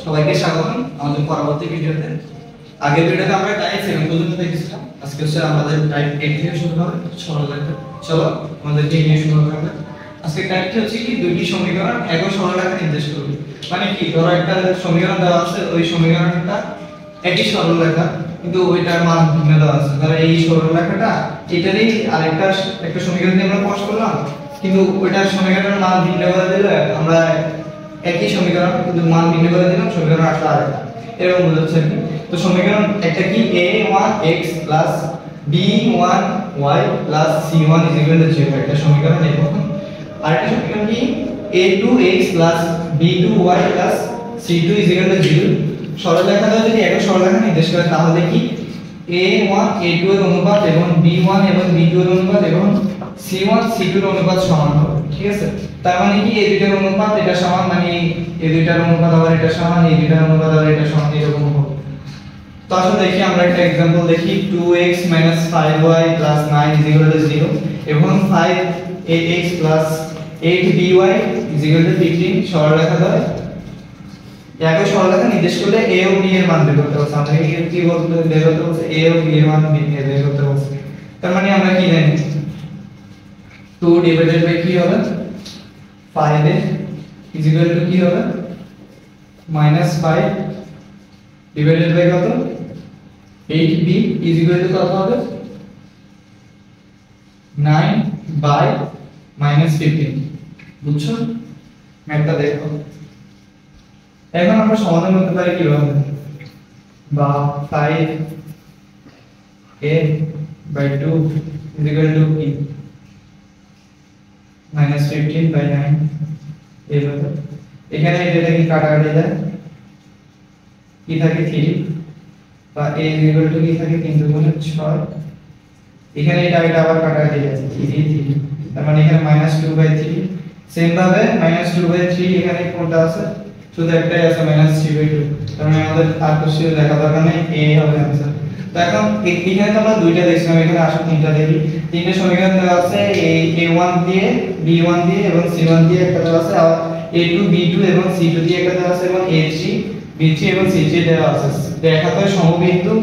সবাইকে স্বাগত আমাদের পরবর্তী ভিডিওতে। আগের ভিডিওতে আমরা টাইপ 7 পর্যন্ত দেখেছিলাম। আজকে হচ্ছে আমাদের টাইপ 8 থেকে শুরু হবে সরলরেখা। চলো আমাদের কি নিয়ে শুরু হবে। আজকে টাইপটা হচ্ছে কি দুইটি সমীকরণ একই সরলরেখা নির্দেশ করবে। মানে কি ধরো একটা সমীকরণ দেওয়া আছে, ওই সমীকরণটা একই সরলরেখা কিন্তু ওইটার মান ভিন্ন দেওয়া আছে। ধরো এই সরলরেখাটা এটারই একটা সমীকরণ দিয়ে আমরা প্রকাশ করলাম, কিন্তু ওইটার সমীকরণের মান ভিন্ন করে দিলে আমরা একই সমীকরণ কিন্তু মান ভিন্ন করে দিলাম, সমীকরণ আসলে আরেকটা। এরকম বোঝাচ্ছে তো সমীকরণ একটা কি a1x b1y c1 0 একটা সমীকরণ। এবং আরেকটা সমীকরণ কি a2x b2y c2 0। সরলরেখাটা যদি একই সরলরেখা নির্দেশ করে তাহলে কি a1 a2 এর অনুপাত এবং b1 এবং b2 এর অনুপাত এবং c1 c2 এর অনুপাত সমান হবে। ঠিক আছে, তার মানে কি এই দুইটার অনুপাত এটা সমান, মানে এই দুইটার অনুপাত আবার এটা সমান, এই দুইটার অনুপাত আবার এটা সমান, এরকম হবে। তো আসলে দেখি আমরা একটা एग्जांपल দেখি 2x 5y 9 0 এবং 5ax 8by 15 সরলরেখা দ্বয় একই সরলরেখা নির্দেশ করলে a ও b এর মান বের করতে হবে। আমরা কি বলতে বের করতে বলছে a ও b এর মান বের করতে বলছে। তার মানে আমরা কি জানি 2 ডিভাইডেড বাই কি হবে 5a ইজ ইকুয়াল টু কি হবে -5 ডিভাইডেড বাই কত 8b ইজ ইকুয়াল টু কত হবে 9 বাই -15। বুঝছো ম্যাথটা দেখো। এখন আমরা সমাধান করতে পারি কিভাবে, বা 5a by 2 is equal to কি -15 বাই 9 এইভাবে। এখানে এটা কি কাটাকাটি যায়, কি থাকে 3 বা a ইজ ইকুয়াল টু কি থাকে 3 × 6। এখানে এটা আবার কাটাকাটি যাচ্ছে 3 তার মানে এখানে -2/3। সেম ভাবে -2/3 এখানে কোনটা আছে, শুধু একটাই আছে -3/2। তার মানে আমাদের আর কিছু লেখা দরকার নেই, a হবে आंसर। তো এখন এখানে তো আমরা দুইটা দেখছিলাম, এখানে আসলে তিনটা দেখি। তিনটা সমীকরণ দেওয়া আছে a1 দিয়ে b1 দিয়ে এবং c1 দিয়ে একটা দেওয়া আছে, আর a2 b2 এবং c2 দিয়ে একটা দেওয়া আছে এবং a3 b3 এবং c3 দেওয়া আছে। দেখাতে সমবিন্দু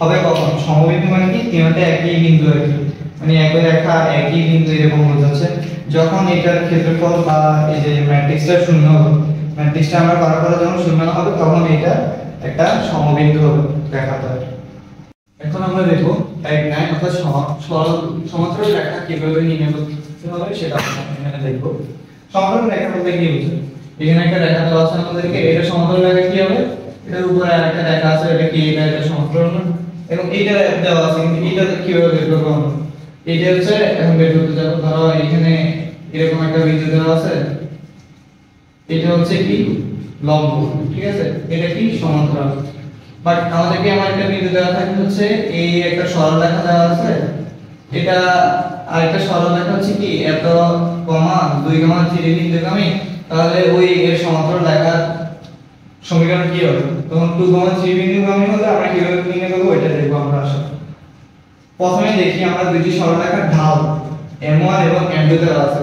হবে কখন, সমবিন্দু মানে কি তিনটা একই বিন্দু আর কি, মানে একই রেখা একই বিন্দু এরকম বোঝাচ্ছে যখন এটার ক্ষেত্রফল বা এই যে ম্যাট্রিক্সটা শূন্য হবে, ম্যাট্রিক্সটা আমরা বার করা যখন শূন্য হবে তখন এটা একটা সমবিন্দু হবে দেখাতে হবে। এখন আমরা দেখব টাইপ 9 অর্থাৎ সমান্তরাল রেখা কিভাবে নির্ণয় করতে হবে সেটা আমরা এখানে দেখব। সমান্তরাল রেখা বলতে কি বোঝায়, এখানে একটা রেখা দেওয়া আছে আমাদেরকে, এটা সমান্তরাল রেখা কি হবে, এটার উপরে আরেকটা রেখা আছে, এটা কি এটা সমান্তরাল না, এবং এইটা দেওয়া আছে কিন্তু এটা কিভাবে বের করব আমরা, এটা হচ্ছে এখন বের করতে যাব। ধরো এখানে এরকম একটা বিন্দু দেওয়া আছে, এটা হচ্ছে কি লম্ব, ঠিক আছে, এটা কি সমান্তরাল। বাট আমাদেরকে আমার একটা বিন্দু দেওয়া থাকে হচ্ছে এই একটা সরলরেখা দেওয়া আছে, এটা আরেকটা সরলরেখা হচ্ছে কি এত কমা 2, 3 বিন্দুগামী, তাহলে ওই এর সমান্তরাল রেখার সমীকরণ কি হবে, তখন 2, 3 বিন্দুগামী হলে আমরা কিভাবে নির্ণয় করব এটা দেখব আমরা আসলে। প্রথমে দেখি আমরা দুইটি সরলরেখার ঢাল m1 এবং m2 দেওয়া আছে।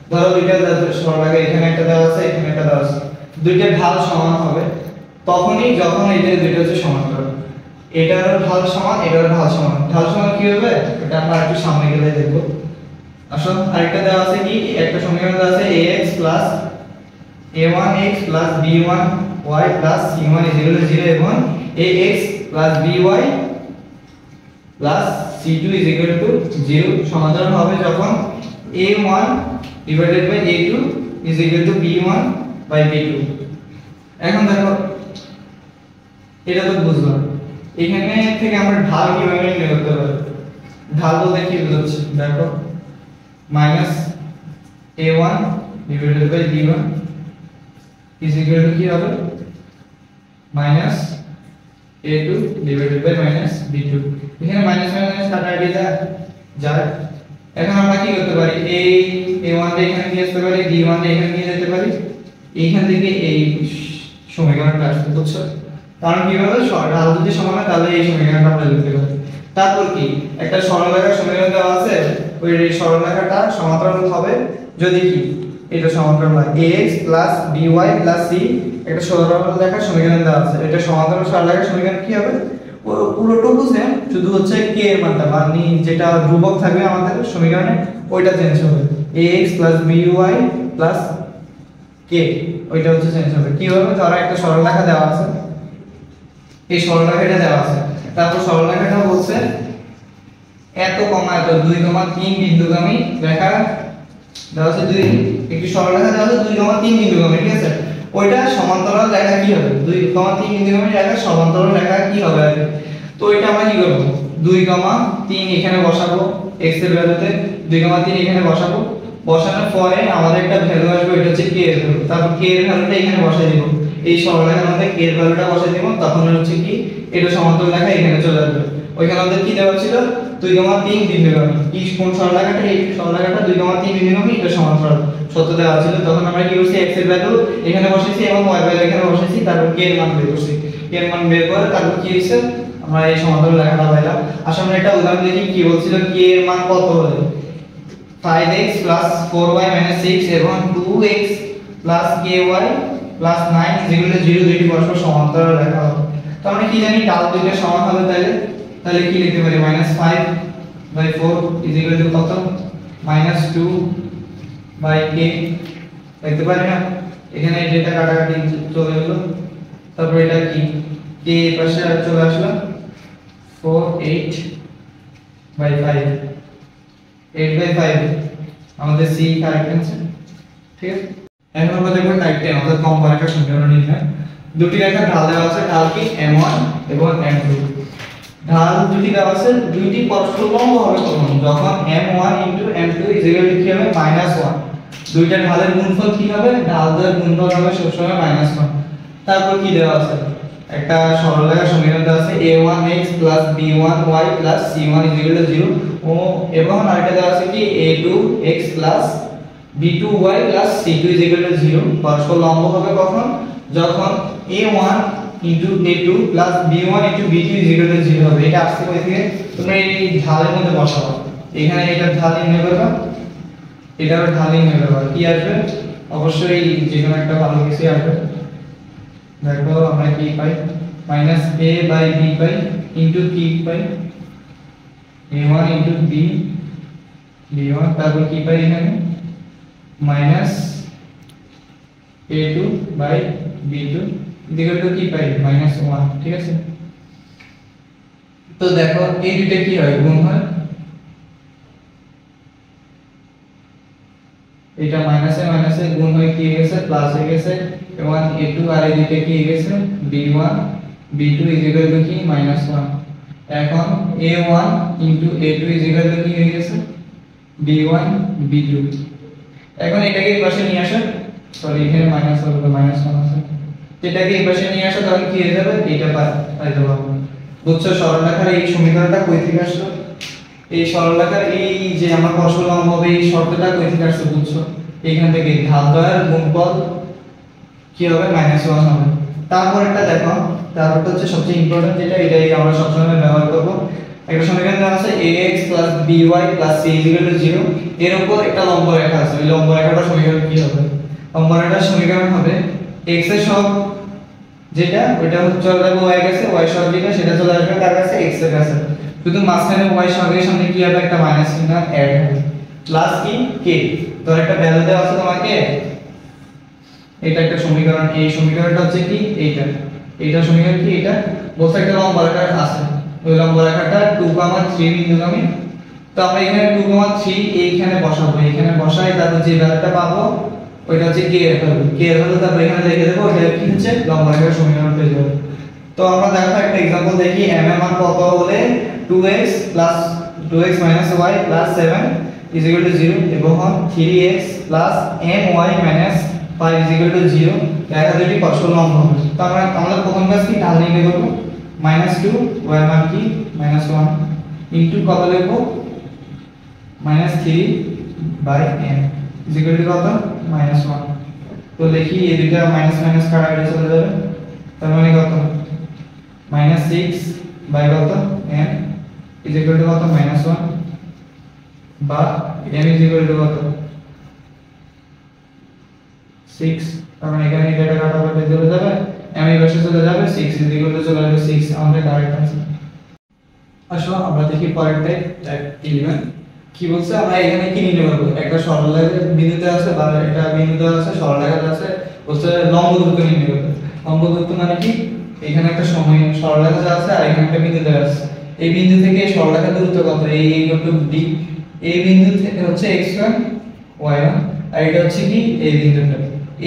ধরো দুইটা সরলরেখা এখানে একটা দেওয়া আছে, এখানে একটা দেওয়া আছে, দুইটা ঢাল সমান হবে তখনই যখন এই যে দুইটা হচ্ছে সমান্তরাল, এটারও ঢাল সমান এটারও ঢাল সমান। ঢাল সমান কি হবে এটা আমরা একটু সামনে গেলে দেখব। আসলে আরেকটা দেওয়া আছে কি একটা সমীকরণ দেওয়া আছে ax a1x b1y c1 0 এবং ax by c2 0 সমাধান হবে যখন a1 divided by a2 is equal to b1 by b2। এখন দেখো এটা তো বুঝলাম, এখানে থেকে আমরা ঢাল কিভাবে নির্ণয় করতে পারি, ঢাল বলতে কি বোঝাচ্ছে দেখো -a1 divided by b1 is equal to কি হবে -a2 divided by -b2। এখানে মাইনাস মাইনাস কাটাকাটি যায়। এখন আমরা কি করতে পারি, এই a1 টা এখানে নিয়ে আসতে পারি, b1 টা এখানে নিয়ে যেতে পারি, এইখান থেকে এই সমীকরণটা আসবে। বুঝছো, কারণ কিভাবে ঢাল যদি সমান হয় তাহলে এই সমীকরণটা আমরা লিখতে পারি। তারপর কি একটা সরলরেখার সমীকরণ দেওয়া আছে, ওই সরলরেখাটা সমান্তরাল হবে যদি কি এটা সমান্তরাল ax by c একটা সরল রেখা সমীকরণ দেওয়া আছে। এটা সমান্তরাল সরল রেখা সমীকরণ কি হবে? পুরোটুকু সেম, শুধু হচ্ছে k এর মানটা মানে যেটা ধ্রুবক থাকবে আমাদের সমীকরণে ওইটা চেঞ্জ হবে। ax by k ওইটা হচ্ছে চেঞ্জ হবে। কি হবে? ধরো একটা সরল রেখা দেওয়া আছে, এই সরল রেখাটা দেওয়া আছে, তারপর সরল রেখাটা বলছে এত কমা এত 2,3 বিন্দুগামী রেখা দেওয়া আছে, একটি সরল রেখা দেওয়া আছে 2,3 বিন্দুগামী, ঠিক আছে? ওইটা সমান্তরাল রেখা কি হবে? 2,3 বিন্দুগামী রেখা সমান্তরাল রেখা কি হবে? তো এটা আমরা কি করব? 2,3 এখানে বসাবো, x এর ভ্যালুতে 2,3 এখানে বসাবো, বসানোর পরে আমাদের একটা ভ্যালু আসবে, এটা হচ্ছে k এর ভ্যালু। তারপর k এর ভ্যালুটা এখানে বসাই দিব, এই সরল রেখার মধ্যে k এর ভ্যালুটা বসাই দিব, তখন হচ্ছে কি এটা সমান্তরাল রেখা এখানে চলে আসবে। ওইখানে আমাদের কি দেওয়া ছিল? 2,3 বিন্দুগামী। কি কোন সরল রেখাটা? এই সরল রেখাটা 2,3 বিন্দুগামী, এটা সমান্তরাল সত্য দেওয়া ছিল। তখন আমরা কি করছি? x এর ভ্যালু এখানে বসাইছি এবং y ভ্যালু এখানে বসাইছি, তারপর k এর মান বের করছি। k এর মান বের করে তারপর কি হইছে? আমরা এই সমান্তরাল রেখাটা পাইলাম। আসলে আমরা একটা উদাহরণ দেখি কি বলছিল, k এর মান কত হলে 5x 4y 6 এবং 2x ky 9 0 দুইটি পরস্পর সমান্তরাল রেখা হবে। তো আমরা কি জানি ঢাল দুইটা সমান হবে, তাহলে কি লিখতে পারি? -5/4 কত? -2/k লিখতে পারি না? এখানে এটা কাটাকাটি চলে গেল, তারপর এটা কি k এর পাশে চলে আসলো 8/5 আমাদের c কারেক্ট आंसर, ঠিক আছে? এখন আমরা দেখব টাইপ 10 অর্থাৎ কম্ব রেখা সমীকরণ নির্ণয়। দুটি রেখা ঢাল দেওয়া আছে, ঢাল কি m1 এবং m2। ঢাল দুটি দেওয়া আছে, দুইটি পরস্পর লম্ব হবে কখন? যখন m1 m2 কি হবে? -1। দুইটা ঢালের গুণফল কি হবে? ঢাল দ্বয়ের গুণফল হবে সবসময় -1। তারপর কি দেওয়া আছে? একটা সরল রেখা সমীকরণ দেওয়া আছে a1x b1y c1 0 ও এবং আরেকটা দেওয়া আছে কি a2x b2y c2 0। পরস্পর লম্ব হবে কখন? যখন a1 a2 b1 b2 0 হবে। এটা আসছে কই থেকে? তোমরা এই ঢালের মধ্যে বসাও, এখানে এটা ঢাল নির্ণয় করবা, এটার ঢাল নির্ণয় করবা, কি আসবে? অবশ্যই যে কোনো একটা ভালো কিছু আসবে। দেখো আমরা কি পাই? -a/b পাই কি পাই? a1 b1, তারপর কি পাই এখানে? -a2/b2 কি পাই? -1, ঠিক আছে? তো দেখো এই দুটো কি হয়? গুণ হয়। এটা মাইনাসে গুণ হয়ে কি হয়ে গেছে? প্লাস হয়ে গেছে, এবং a2 আর এই দুটো কি হয়ে গেছে? b1 b2 কি -1। এখন a1 a2 কি হয়ে গেছে? b1 b2। এখন এটাকে এই পাশে নিয়ে আসো, সরি এখানে মাইনাস হবে, -1 আছে, এটাকে এই পাশে নিয়ে আসো, তাহলে কি হয়ে যাবে? এটা পাই দেবো। বুঝছো সরল রেখার এই সমীকরণটা কই থেকে আসলো? এই সরল রেখার এই যে আমরা পরস্পর লম্ব হবে এই শর্তটা কই থেকে আসছে? বুঝছো? এখান থেকে ঢাল দ্বয়ের গুণফল কি হবে? -1 হবে। তারপর একটা দেখো, তারপরটা হচ্ছে সবচেয়ে ইম্পর্টেন্ট যেটা, এটাই আমরা সবসময় ব্যবহার করব। একটা সমীকরণ দেওয়া আছে ax by c 0। এর উপর একটা লম্ব রেখা আছে, ওই লম্ব রেখাটার সমীকরণ কি হবে? লম্ব রেখাটার সমীকরণ হবে x এর সহগ যেটা, ওটা চলে যাবে y এর কাছে, y সহগ যেটা সেটা চলে আসবে কার কাছে? x এর কাছে। শুধু মাঝখানে y সহগের সামনে কি হবে? একটা মাইনাস চিহ্ন অ্যাড হবে, প্লাস কি k। তো একটা ভ্যালু দেওয়া আছে তোমাকে, এটা একটা সমীকরণ, এই সমীকরণটা হচ্ছে কি এইটা সমীকরণ কি? এটা বলতে একটা লম্ব রেখা আছে, ওই লম্ব রেখাটা 2,3 বিন্দুগামী। তো আমরা এখানে 2,3 এইখানে বসাবো, এখানে বসাই তারপর যে ভ্যালুটা পাবো ওইটা হচ্ছে k এর ভ্যালু, তারপর এখানে লিখে দেব ওটা কি হচ্ছে? লম্ব রেখার সমীকরণ পেয়ে যাব। তো আমরা দেখো একটা एग्जांपल দেখি, m এর মান কত হলে 2x y 7 0 এবং 3x my 5 0 রেখা দুটি পরস্পর লম্ব হবে। তো আমরা আমাদের প্রথম কাজ কি? ঢাল নির্ণয় করব। -2 y মান কি? -1 ইনটু কত লিখব? -3/m কত? -1। তো লিখি এই দুটো মাইনাস মাইনাস কাটাকাটি চলে যাবে, তার মানে কত? -6 বাই কত? m কত? -1 বা m কত? 6, তার মানে এখানে এটা কাটাকাটি চলে যাবে, m এই পাশে চলে যাবে, 6 চলে যাবে 6, আমাদের কারেক্ট आंसर। আসো আমরা দেখি পরেরটাই, টাইপ 11 কি বলছে, আমরা এখানে কি নিতে পারবো, একটা সরলরেখা বিন্দুতে আছে বা এটা বিন্দুতে আছে, সরলরেখাতে আছে, বলছে লম্ব দূরত্ব নির্ণয় করতে। লম্ব দূরত্ব মানে কি, এখানে একটা সময় সরলরেখা আছে আর এখানে একটা বিন্দু দেওয়া আছে, এই বিন্দু থেকে এই সরলরেখার দূরত্ব কত, এই d, এই বিন্দু থেকে হচ্ছে x1 y1, আর এটা হচ্ছে কি এই বিন্দুটা,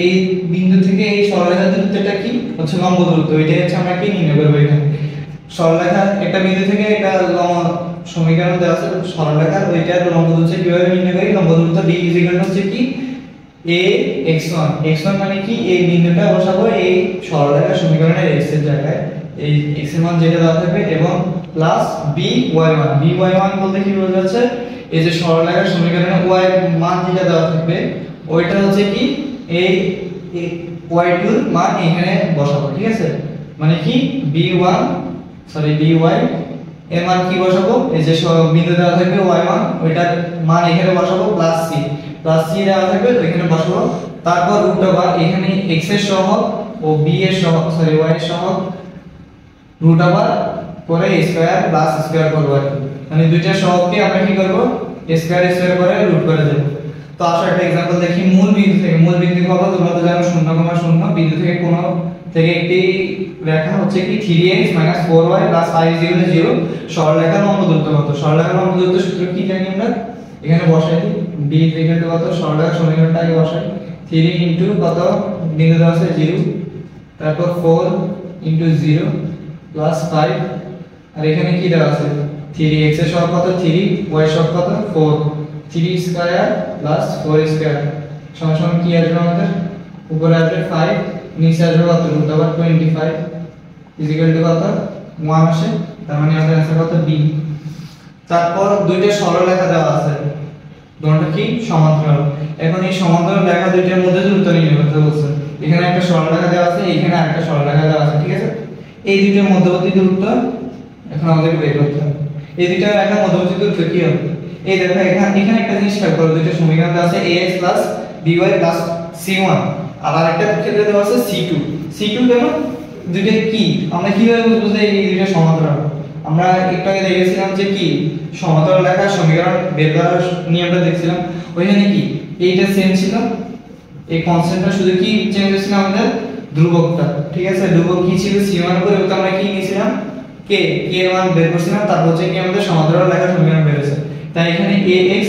এই বিন্দু থেকে এই সরলরেখার দূরত্বটা কি হচ্ছে লম্ব দূরত্ব, এটাই হচ্ছে আমরা কি নির্ণয় করব। এখানে সরলরেখা একটা বিন্দু থেকে এটা সমীকরণ দেওয়া আছে সরলরেখার, ওইটার লম্ব দূরত্ব কিভাবে নির্ণয় করি, লম্ব দূরত্ব d হচ্ছে কি a x1, x1 মানে কি এই বিন্দুটা বসাবো এই সরলরেখার সমীকরণের x এর জায়গায়, এই x এর মান যেটা দেওয়া থাকবে, এবং প্লাস by1, by1 বলতে কি বোঝা যাচ্ছে, এই যে সরলরেখার সমীকরণে y এর মান যেটা দেওয়া থাকবে ওইটা হচ্ছে কি এই y2 এর মান এখানে বসাবো, ঠিক আছে, মানে কি by এর মান কি বসাবো, এই যে বিন্দু দেওয়া থাকবে y1 ওইটার মান এখানে বসাবো, প্লাস c দেওয়া থাকবে তো এখানে বসাবো, তারপর রুট ওভার এখানে x এর সহগ ও b এর সহগ y এর সহগ রুট ওভার করে স্কয়ার প্লাস স্কয়ার করব, মানে দুইটা সহগকে আমরা কি করব স্কয়ার করে রুট করে দেব। তো আসো একটা एग्जांपल দেখি, মূল বিন্দু কত, তোমরা তো জানো 0,0 বিন্দু থেকে কোন থেকে একটি রেখা হচ্ছে কি 3x 4y 5 0, সরলরেখার লম্ব দূরত্ব কত, সরলরেখার লম্ব দূরত্ব সূত্র কি জানি আমরা, এখানে বসাই দিই d কত, সরলরেখার সমীকরণটা আগে বসাই, 3 কত বিন্দু দেওয়া আছে 0, তারপর 4 0 5, আর এখানে কি দেওয়া আছে 3x এর সহগ কত 3, y এর সহগ কত 4, 3 স্কয়ার 4 স্কয়ার সমান কি আসবে আমাদের, উপরে আসবে 5, নিচে আসবে কত √25 কত 1 আসে, তার মানে আমাদের आंसर কত b। তারপর দুইটা সরলরেখা দেওয়া আছে, দুটোটা কি সমান্তরাল, এখন এই সমান্তরাল রেখা দুইটার মধ্যে দূরত্ব নির্ণয় করতে বলছে, এখানে একটা সরলরেখা দেওয়া আছে, এখানে আরেকটা সরলরেখা দেওয়া আছে, ঠিক আছে, এই দুইটার মধ্যবর্তী দূরত্ব এখন আমাদেরকে বের করতে হবে, এই দুইটা রেখার মধ্যবর্তী দূরত্ব কি হবে, এই দেখো এখানে একটা জিনিস খেয়াল করো, দুইটা সমীকরণ দেওয়া আছে ax by c1, আবার একটা ক্ষেত্রে দেওয়া আছে c2 কেন, দুইটা কি আমরা কিভাবে বুঝবো যে এই দুইটা সমান্তরাল, আমরা একটু আগে দেখেছিলাম যে কি সমান্তরাল রেখার সমীকরণ বের করার নিয়মটা দেখছিলাম, ওইখানে কি এইটা সেম ছিল, এই কনস্ট্যান্টটা শুধু কি চেঞ্জ হয়েছিল আমাদের ধ্রুবকটা, ঠিক আছে, ধ্রুবক কি ছিল c1 এর উপরে, আমরা কি নিয়েছিলাম k এর মান বের করছিলাম, তারপর হচ্ছে কি আমাদের সমান্তরাল রেখার সমীকরণ বের হয়েছে, তাই এখানে ax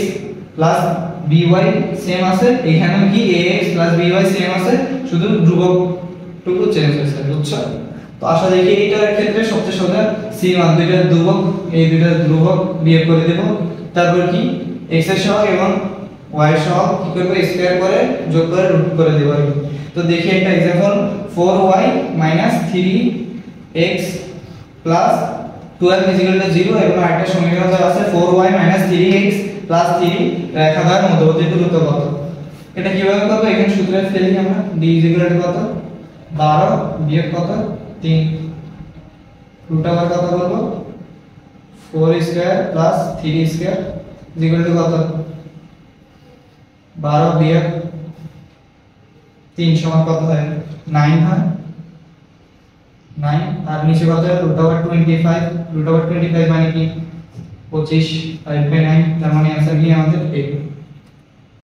by সেম আছে, এখানেও কি ax by সেম আছে, শুধু ধ্রুবকটুকু চেঞ্জ হয়েছে, বুঝছো। তো আশা দেখি এইটার ক্ষেত্রে সবচেয়ে সোজা c1 দুইটা ধ্রুবক, এই দুইটা ধ্রুবক বিয়োগ করে দেব, তারপর কি x এর সহগ এবং y এর সহগ কি করব স্কয়ার করে যোগ করে রুট করে দেব। তো দেখি একটা एग्जांपल 4y 3x 12 0 এবং আরেকটা সমীকরণ দেওয়া আছে 4y 3x 3 রেখাদ্বয়ের মধ্যবর্তী দূরত্ব কত, এটা কিভাবে করব, এখানে সূত্রে ফেলি আমরা, d কত 12 বিয়োগ কত 3 রুট ওভার কত করব 4 স্কয়ার 3 স্কয়ার কত 12 বিয়োগ 3 সমান কত হয় 9 হয়, 9 আর নিচে কত √25 মানে কি 25 5/9, তার মানে आंसर কি আমাদের 8।